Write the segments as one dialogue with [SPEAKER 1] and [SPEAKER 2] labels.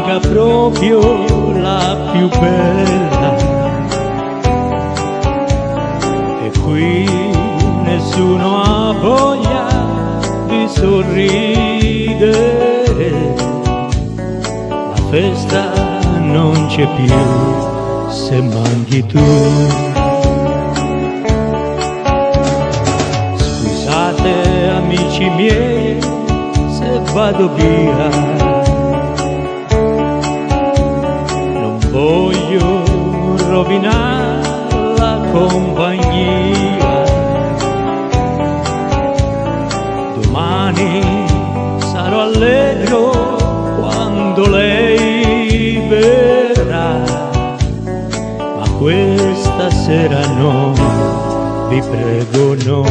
[SPEAKER 1] manca proprio la più bella. E qui nessuno ha voglia di sorridere, la festa non c'è più se manchi tu. Scusate amici miei se vado via, non voglio rovinare la compagnia. Domani sarò allegro quando lei verrà, ma questa sera no, vi prego no.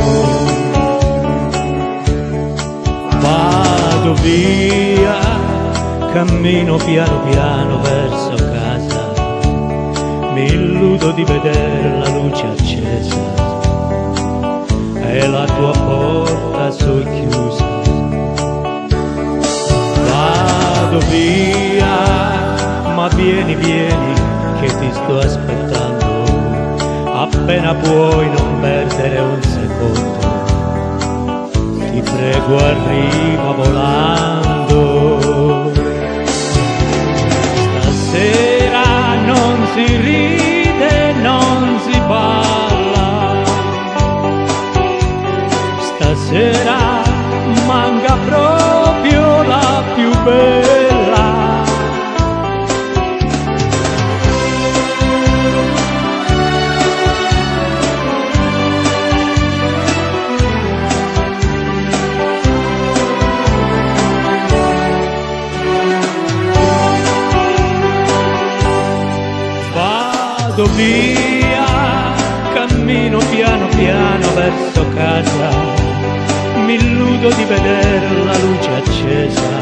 [SPEAKER 1] Vado via, cammino piano piano verso casa, mi illudo di vedere la luce accesa e la tua porta socchiusa. Vado via, ma vieni, vieni, che ti sto aspettando, appena puoi non perdere un secondo, ti prego arriva volando. Stasera non si ride, non si balla, stasera manca proprio la più bella. Vado via, cammino piano piano verso casa, mi illudo di vedere la luce accesa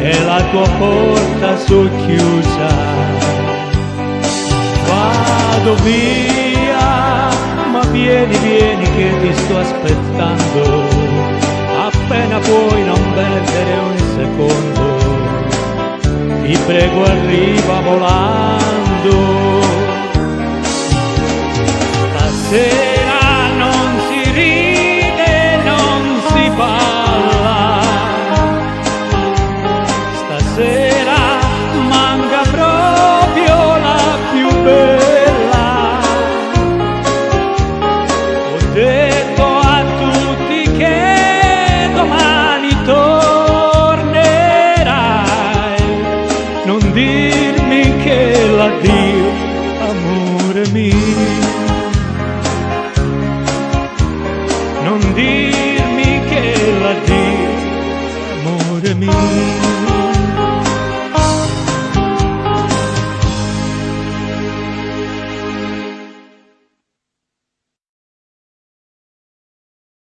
[SPEAKER 1] e la tua porta socchiusa. Vado via, ma vieni, vieni che ti sto aspettando, appena puoi non perdere un secondo, ti prego arriva volando. Stasera non si ride, non si balla, stasera manca proprio la più bella. Ho detto a tutti che domani tornerai, non dirmi che l'addio, amore mio, non dirmi che l'addio, amore mio.